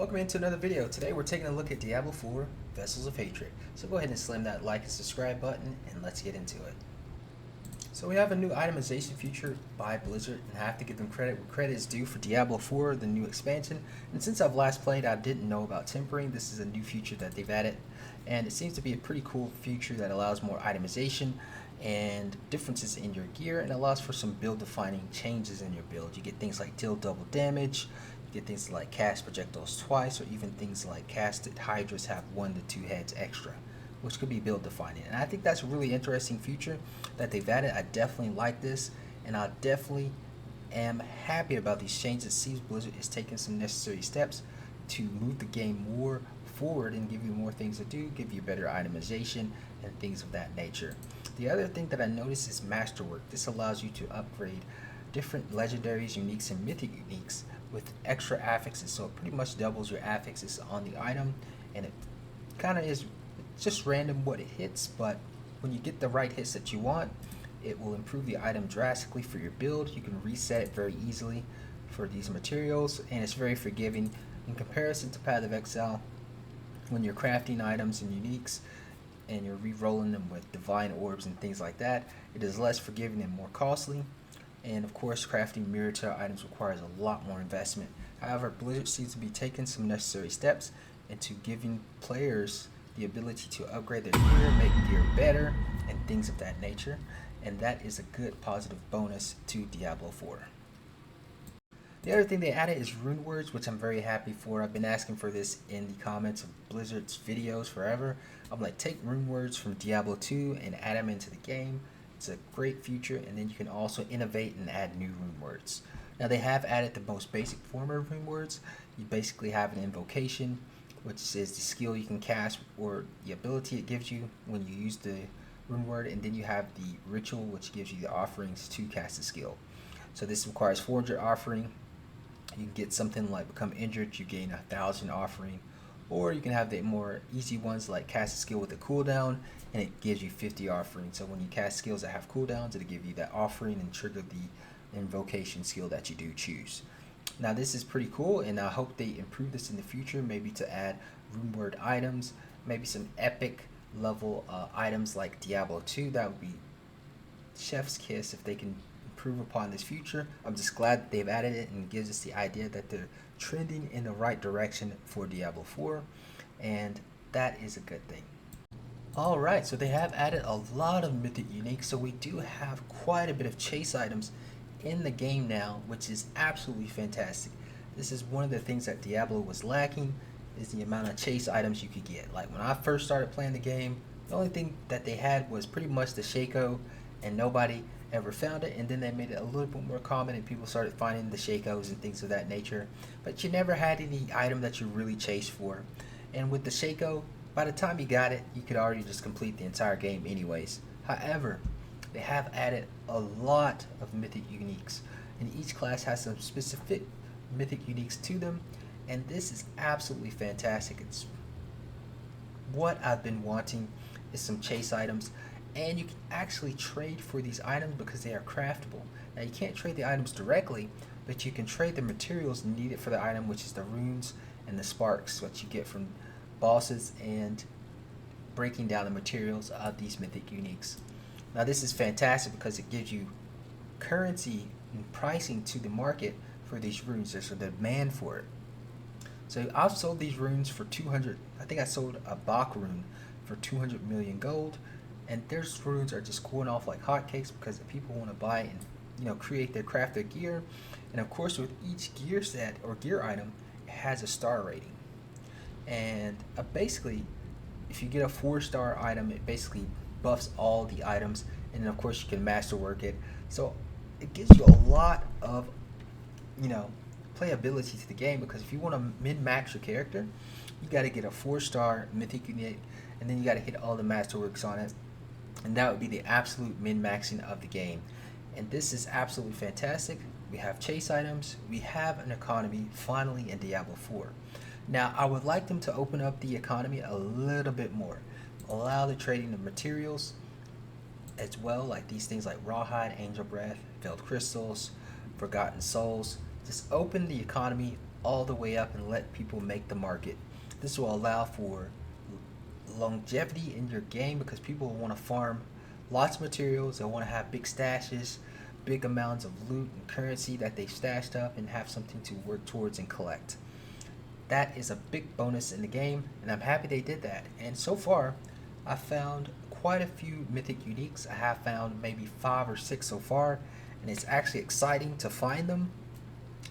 Welcome into another video. Today we're taking a look at Diablo 4 Vessels of Hatred. So go ahead and slam that like and subscribe button and let's get into it. So we have a new itemization feature by Blizzard, and I have to give them credit where credit is due for Diablo 4, the new expansion. And since I've last played, I didn't know about tempering. This is a new feature that they've added, and it seems to be a pretty cool feature that allows more itemization and differences in your gear, and allows for some build defining changes in your build. You get things like deal double damage, you get things like cast projectiles twice, or even things like casted hydras have 1 to 2 heads extra, which could be build defining. And I think that's a really interesting feature that they've added. I definitely like this, and I definitely am happy about these changes. It seems Blizzard is taking some necessary steps to move the game more forward and give you more things to do, give you better itemization and things of that nature. The other thing that I noticed is masterwork. This allows you to upgrade different legendaries, uniques, and mythic uniques with extra affixes. So it pretty much doubles your affixes on the item, and it kind of is just random what it hits, but when you get the right hits that you want, it will improve the item drastically for your build. You can reset it very easily for these materials, and it's very forgiving in comparison to Path of Exile. When you're crafting items and uniques and you're re-rolling them with divine orbs and things like that, it is less forgiving and more costly. And of course, crafting mirror tail items requires a lot more investment. However, Blizzard seems to be taking some necessary steps into giving players the ability to upgrade their gear, make gear better, and things of that nature. And that is a good positive bonus to Diablo 4. The other thing they added is rune words, which I'm very happy for. I've been asking for this in the comments of Blizzard's videos forever. I'm like, take rune words from Diablo 2 and add them into the game. It's a great feature, and then you can also innovate and add new rune words. Now they have added the most basic form of rune words. You basically have an invocation, which is the skill you can cast or the ability it gives you when you use the rune word, and then you have the ritual, which gives you the offerings to cast the skill. So this requires 400 offering. You can get something like become injured, you gain 1,000 offering, or you can have the more easy ones like cast a skill with a cooldown, and it gives you 50 offering. So when you cast skills that have cooldowns, it'll give you that offering and trigger the invocation skill that you do choose. Now this is pretty cool, and I hope they improve this in the future, maybe to add rune word items, maybe some epic level items like Diablo 2. That would be chef's kiss if they can improve upon this future. I'm just glad that they've added it, and gives us the idea that they're trending in the right direction for Diablo 4, and that is a good thing. Alright, so they have added a lot of mythic uniques, so we do have quite a bit of chase items in the game now, which is absolutely fantastic. This is one of the things that Diablo was lacking, is the amount of chase items you could get. Like when I first started playing the game, the only thing that they had was pretty much the Shaco, and nobody ever found it. And then they made it a little bit more common, and people started finding the Shacos and things of that nature, but you never had any item that you really chased for. And with the Shaco, by the time you got it, you could already just complete the entire game anyways. However, they have added a lot of mythic uniques, and each class has some specific mythic uniques to them, and this is absolutely fantastic. It's what I've been wanting, is some chase items, and you can actually trade for these items because they are craftable. Now you can't trade the items directly, but you can trade the materials needed for the item, which is the runes and the sparks, what you get from bosses and breaking down the materials of these mythic uniques. Now this is fantastic because it gives you currency and pricing to the market for these runes. There's a demand for it. So I've sold these runes for 200. I think I sold a Bach rune for 200 million gold, and their runes are just going off like hotcakes because the people want to buy and create their craft their gear. And of course, with each gear set or gear item, it has a star rating. And basically, if you get a 4-star item, it basically buffs all the items, and then of course you can masterwork it. So it gives you a lot of playability to the game, because if you want to min-max your character, you got to get a 4-star mythic unique, and then you got to hit all the masterworks on it, and that would be the absolute min-maxing of the game. And this is absolutely fantastic. We have chase items, we have an economy finally in Diablo 4. Now I would like them to open up the economy a little bit more, allow the trading of materials as well, like these things like rawhide, angel breath, veiled crystals, forgotten souls. Just open the economy all the way up and let people make the market. This will allow for longevity in your game because people will want to farm lots of materials. They'll want to have big stashes, big amounts of loot and currency that they've stashed up and have something to work towards and collect. That is a big bonus in the game, and I'm happy they did that. And so far, I found quite a few mythic uniques. I have found maybe 5 or 6 so far, and it's actually exciting to find them.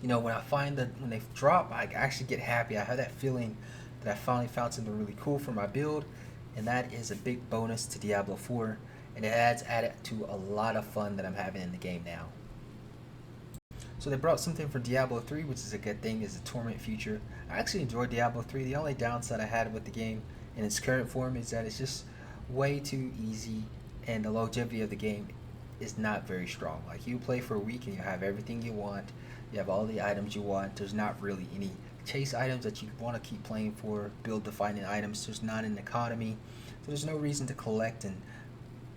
You know, when I find that when they drop, I actually get happy. I have that feeling that I finally found something really cool for my build, and that is a big bonus to Diablo 4, and it adds added to a lot of fun that I'm having in the game now. So they brought something for Diablo 3, which is a good thing, is a torment feature. I actually enjoyed Diablo 3. The only downside I had with the game in its current form is that it's just way too easy, and the longevity of the game is not very strong. Like, you play for a week and you have everything you want, you have all the items you want. There's not really any chase items that you want to keep playing for, build defining items. There's not an economy, so there's no reason to collect and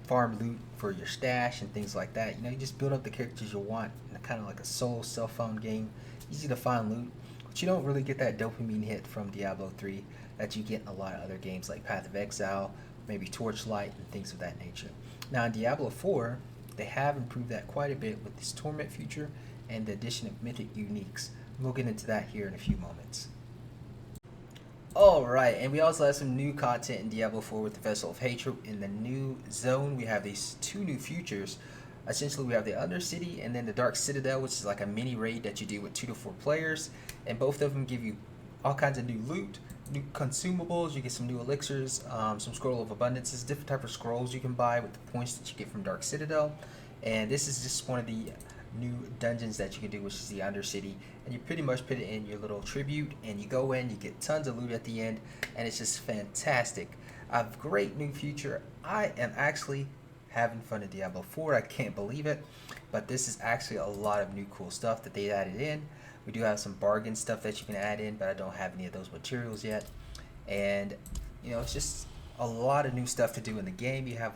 farm loot for your stash and things like that. You know, you just build up the characters you want in kind of like a solo self-found game. Easy to find loot, but you don't really get that dopamine hit from Diablo 3 that you get in a lot of other games like Path of Exile, maybe Torchlight, and things of that nature. Now in Diablo 4, they have improved that quite a bit with this torment feature and the addition of mythic uniques. We'll get into that here in a few moments. Alright, and we also have some new content in Diablo 4 with the Vessel of Hatred. In the new zone, we have these 2 new features. Essentially, we have the Undercity and then the Dark Citadel, which is like a mini raid that you do with 2 to 4 players. And both of them give you all kinds of new loot, new consumables. You get some new elixirs, some Scroll of Abundances, different type of scrolls you can buy with the points that you get from Dark Citadel. And this is just one of the new dungeons that you can do, which is the Undercity, and you pretty much put it in your little tribute and you go in, you get tons of loot at the end, and it's just fantastic. A great new feature. I am actually having fun in Diablo 4. I can't believe it, but this is actually a lot of new cool stuff that they added in. We do have some bargain stuff that you can add in, but I don't have any of those materials yet. And you know, it's just a lot of new stuff to do in the game. You have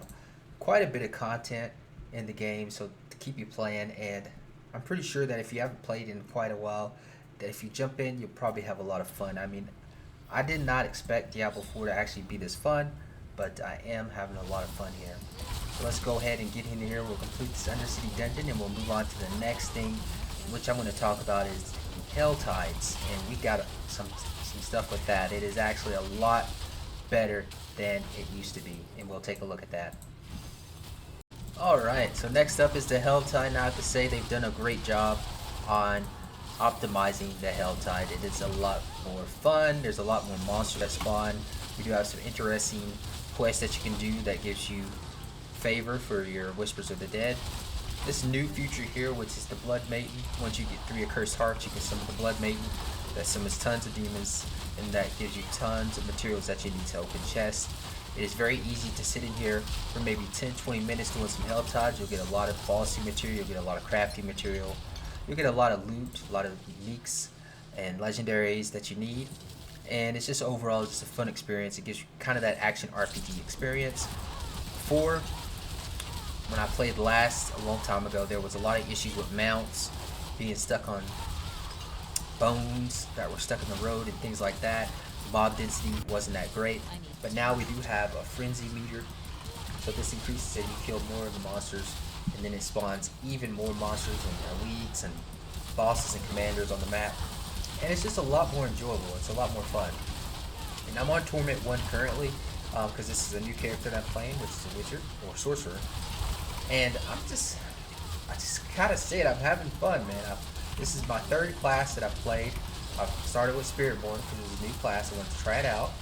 quite a bit of content in the game, so to keep you playing, and I'm pretty sure that if you haven't played in quite a while, that if you jump in, you'll probably have a lot of fun. I mean, I did not expect Diablo 4 to actually be this fun, but I am having a lot of fun here. So let's go ahead and get in here. We'll complete this Undercity dungeon, and we'll move on to the next thing, which I'm going to talk about is Hell Tides, and we got some stuff with that. It is actually a lot better than it used to be, and we'll take a look at that. Alright, so next up is the Hell Tide. Now I have to say they've done a great job on optimizing the Hell Tide. It is a lot more fun. There's a lot more monsters that spawn. We do have some interesting quests that you can do that gives you favor for your Whispers of the Dead. This new feature here, which is the Blood Maiden. Once you get 3 accursed hearts, you can summon the Blood Maiden. That summons tons of demons, and that gives you tons of materials that you need to open chests. It is very easy to sit in here for maybe 10-20 minutes doing some Hell Tides. You'll get a lot of bossy material, you'll get a lot of crafty material, you'll get a lot of loot, a lot of uniques and legendaries that you need. And it's just overall just a fun experience. It gives you kind of that action RPG experience. Before, when I played last a long time ago, there was a lot of issues with mounts being stuck on bones that were stuck in the road and things like that. Mob density wasn't that great, but now we do have a frenzy meter, so this increases as you kill more of the monsters, and then it spawns even more monsters and elites and bosses and commanders on the map, and it's just a lot more enjoyable. It's a lot more fun. And I'm on Torment 1 currently, because this is a new character that I'm playing, which is a wizard or sorcerer, and I just gotta say it, I'm having fun, man. This is my 3rd class that I've played. I started with Spiritborn because it was a new class. I wanted to try it out.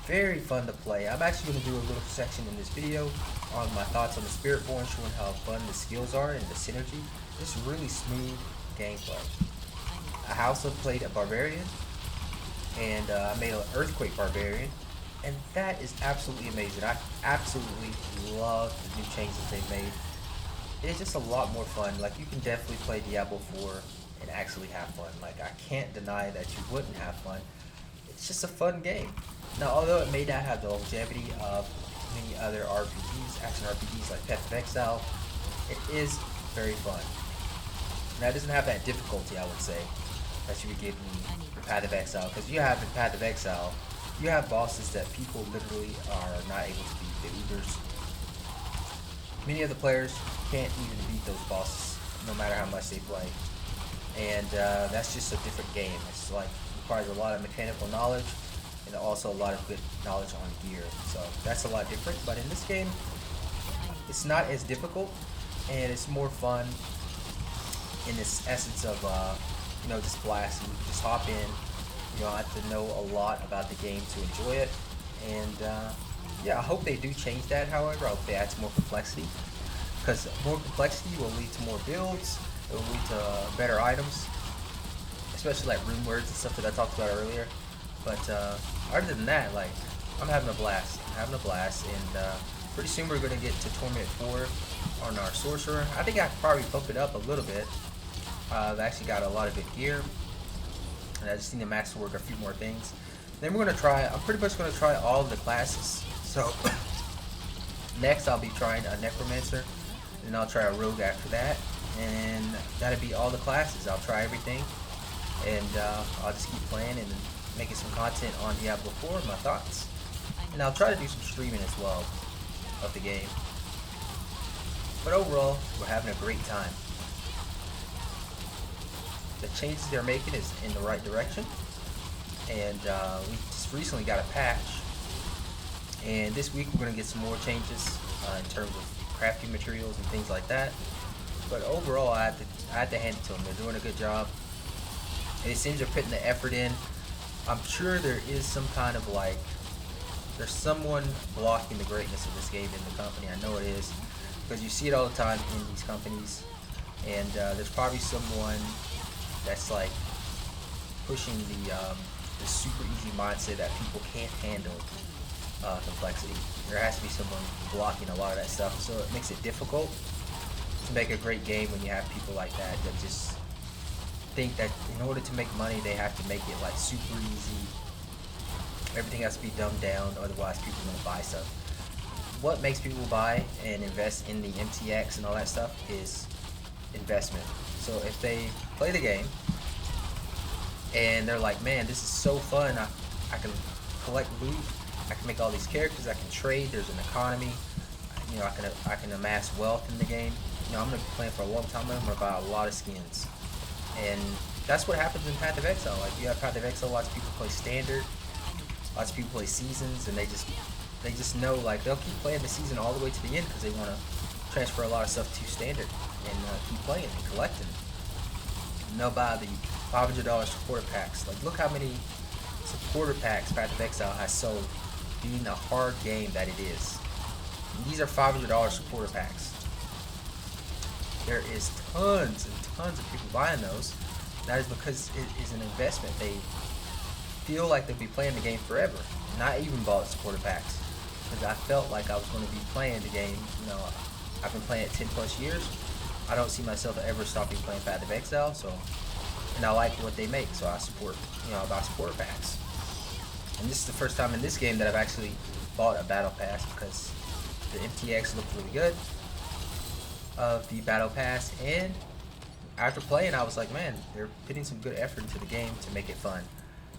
Very fun to play. I'm actually going to do a little section in this video on my thoughts on the Spiritborn, showing how fun the skills are and the synergy. Just really smooth gameplay. I also played a Barbarian, and I made an Earthquake Barbarian, and that is absolutely amazing. I absolutely love the new changes they've made. It's just a lot more fun. Like, you can definitely play Diablo 4 and actually have fun. Like, I can't deny that you wouldn't have fun. It's just a fun game. Now, although it may not have the longevity of many other RPGs, action RPGs like Path of Exile, it is very fun. Now, it doesn't have that difficulty, I would say. that you would get in the Path of Exile. Because you have in Path of Exile, you have bosses that people literally are not able to beat. The Ubers. Many of the players can't even beat those bosses, no matter how much they play. And that's just a different game. It's like requires a lot of mechanical knowledge and also a lot of good knowledge on gear. So that's a lot different. But in this game, it's not as difficult, and it's more fun in this essence of just blasting. You just hop in. You don't have to know a lot about the game to enjoy it. And yeah, I hope they do change that. However, I hope they add some more complexity, because more complexity will lead to more builds. It will lead to better items, especially like rune words and stuff that I talked about earlier. But other than that, like, I'm having a blast. And pretty soon we're gonna get to Torment 4 on our sorcerer. I think I could probably bump it up a little bit. I've actually got a lot of good gear, and I just need to masterwork a few more things. Then we're gonna try. I'm pretty much gonna try all of the classes. So next I'll be trying a necromancer, and I'll try a rogue after that, and that'll be all the classes. I'll try everything, and I'll just keep playing and making some content on Diablo 4, my thoughts, and I'll try to do some streaming as well of the game. But overall, we're having a great time. The changes they're making is in the right direction, and we just recently got a patch, and this week we're going to get some more changes in terms of crafting materials and things like that. But overall, I have to hand it to them. They're doing a good job, and it seems they're putting the effort in. I'm sure there is some kind of like, there's someone blocking the greatness of this game in the company. I know it is, because you see it all the time in these companies, and there's probably someone that's like pushing the super easy mindset that people can't handle complexity. There has to be someone blocking a lot of that stuff, so it makes it difficult to make a great game when you have people like that just think that in order to make money they have to make it like super easy. Everything has to be dumbed down, otherwise people won't buy stuff. What makes people buy and invest in the MTX and all that stuff is investment. So if they play the game and they're like, man, this is so fun, I can collect loot, I can make all these characters, I can trade, there's an economy, I can amass wealth in the game. I'm gonna be playing for a long time. I'm gonna buy a lot of skins, and that's what happens in Path of Exile. Like, you have Path of Exile, lots of people play standard, lots of people play seasons, and they just know, like, they'll keep playing the season all the way to the end because they want to transfer a lot of stuff to standard and keep playing and collecting. And they'll buy the $500 supporter packs. Like, look how many supporter packs Path of Exile has sold, being the hard game that it is. And these are $500 supporter packs. There is tons and tons of people buying those. That is because it is an investment. They feel like they'll be playing the game forever. And I even bought supporter packs because I felt like I was going to be playing the game. I've been playing it 10 plus years. I don't see myself ever stopping playing Path of Exile. And I like what they make, so I support. I buy supporter packs. And this is the first time in this game that I've actually bought a battle pass, because the MTX looked really good of the battle pass, and after playing I was like, man, they're putting some good effort into the game to make it fun.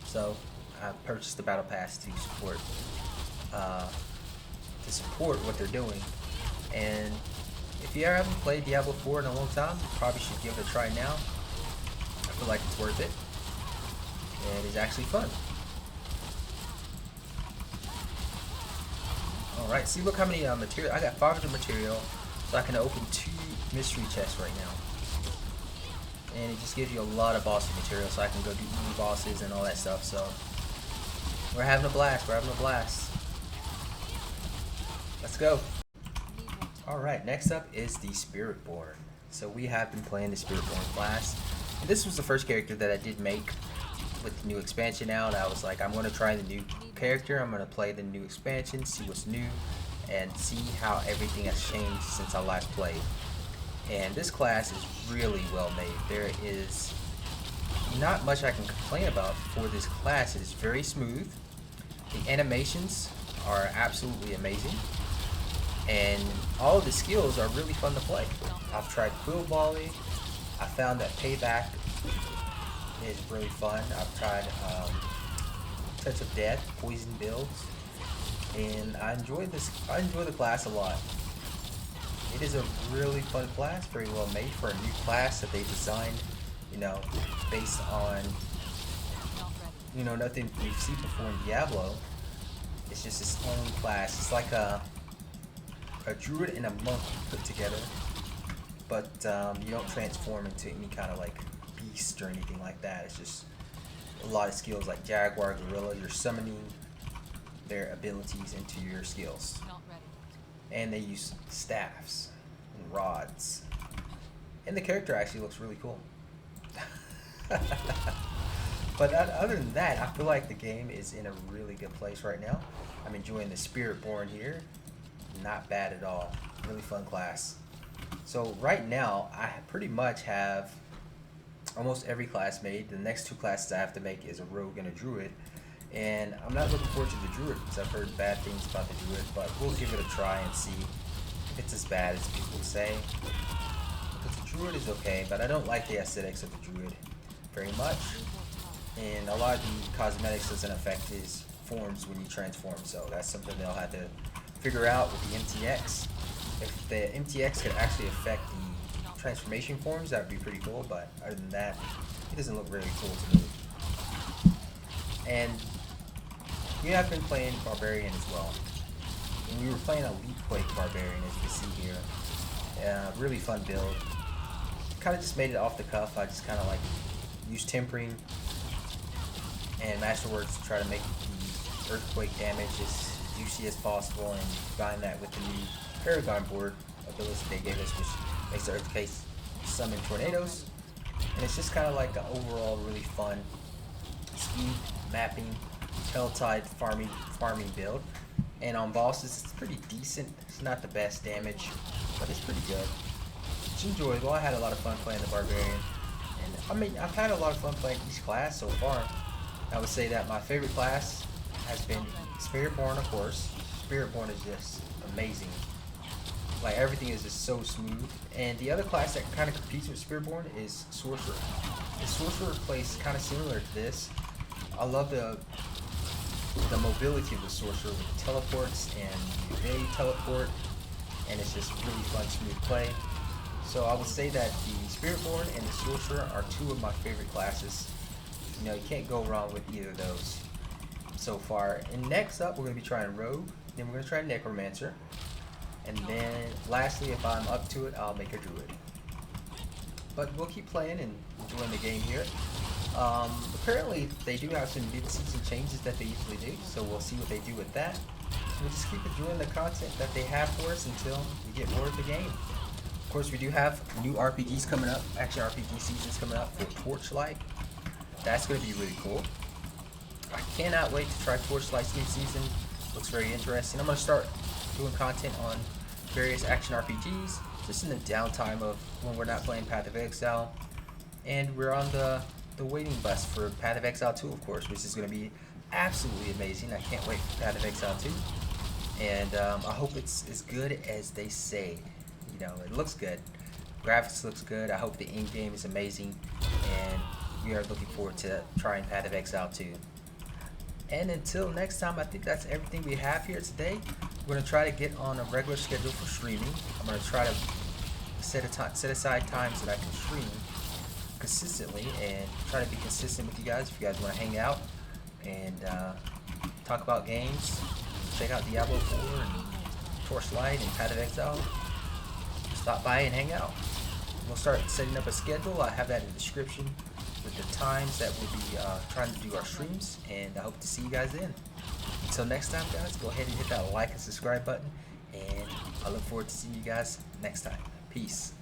So I purchased the battle pass to support what they're doing. And if you haven't played Diablo 4 in a long time, you probably should give it a try now. I feel like it's worth it, and it's actually fun. Alright, see, look how many material. I got 500 material, so I can open 2 mystery chests right now. And it just gives you a lot of boss material, so I can go do new bosses and all that stuff. So we're having a blast. Let's go. Alright, next up is the Spiritborn. So we have been playing the Spiritborn class, and this was the first character that I did make with the new expansion out. I was like, I'm going to try the new character, I'm going to play the new expansion, see what's new, and see how everything has changed since I last played. And this class is really well made. There is not much I can complain about for this class. It is very smooth. The animations are absolutely amazing, and all of the skills are really fun to play. I've tried quill volley. I found that payback is really fun. I've tried Touch of Death, Poison builds, and I enjoy this. I enjoy the class a lot. It is a really fun class, very well made for a new class that they designed, you know, based on, you know, nothing we've seen before in Diablo. It's just its own class. It's like a druid and a monk put together, but you don't transform into any kind of like beast or anything like that. It's just a lot of skills like Jaguar, Gorilla. You're summoning their abilities into your skills. And they use staffs and rods. And the character actually looks really cool. But other than that, I feel like the game is in a really good place right now. I'm enjoying the Spiritborn here. Not bad at all. Really fun class. So right now, I pretty much have almost every class made. The next two classes I have to make is a Rogue and a Druid. And I'm not looking forward to the Druid because I've heard bad things about the Druid, but we'll give it a try and see if it's as bad as people say. Because the Druid is okay, but I don't like the aesthetics of the Druid very much. And a lot of the cosmetics doesn't affect his forms when you transform, so that's something they'll have to figure out with the MTX. If the MTX could actually affect the transformation forms, that would be pretty cool, but other than that, it doesn't look really cool to me. And we have been playing Barbarian as well. And we were playing a Leapquake Barbarian, as you can see here. Really fun build. Kind of just made it off the cuff. I just kind of like used Tempering and Masterworks to try to make the Earthquake damage as juicy as possible, and combine that with the new Paragon board ability they gave us, which makes the Earthquake summon tornadoes. And it's just kind of like an overall really fun speed mapping, Peltide farming build. And on bosses, it's pretty decent. It's not the best damage, but it's pretty good. It's enjoyable. I had a lot of fun playing the Barbarian. And I mean, I've had a lot of fun playing each class so far. I would say that my favorite class has been Spiritborn, of course. Spiritborn is just amazing. Like, everything is just so smooth. And the other class that kind of competes with Spiritborn is Sorcerer. The Sorcerer plays kind of similar to this. I love the mobility of the Sorcerer with teleports and they teleport, and it's just really fun, smooth play. So I would say that the Spiritborn and the Sorcerer are two of my favorite classes. You know, you can't go wrong with either of those so far. And next up, we're going to be trying Rogue, then we're going to try Necromancer, and then lastly, if I'm up to it, I'll make a Druid. But we'll keep playing and enjoying the game here. Apparently, they do have some mid-season changes that they usually do, so we'll see what they do with that. So we'll just keep enjoying the content that they have for us until we get more of the game. Of course, we do have new RPGs coming up, action RPG seasons coming up for Torchlight. That's going to be really cool. I cannot wait to try Torchlight's new season. Looks very interesting. I'm going to start doing content on various action RPGs, just in the downtime of when we're not playing Path of Exile. And we're on the waiting bus for Path of Exile 2, of course, which is going to be absolutely amazing. I can't wait for Path of Exile 2. And I hope it's as good as they say. You know, it looks good. Graphics looks good. I hope the in-game is amazing. And we are looking forward to trying Path of Exile 2. And until next time, I think that's everything we have here today. We're going to try to get on a regular schedule for streaming. I'm going to try to set aside times that I can stream consistently and try to be consistent with you guys. If you guys want to hang out and talk about games, check out Diablo 4 and Torchlight and Path of Exile, stop by and hang out. We'll start setting up a schedule. I have that in the description with the times that we'll be trying to do our streams, and I hope to see you guys then. Until next time, guys, go ahead and hit that like and subscribe button, and I look forward to seeing you guys next time. Peace.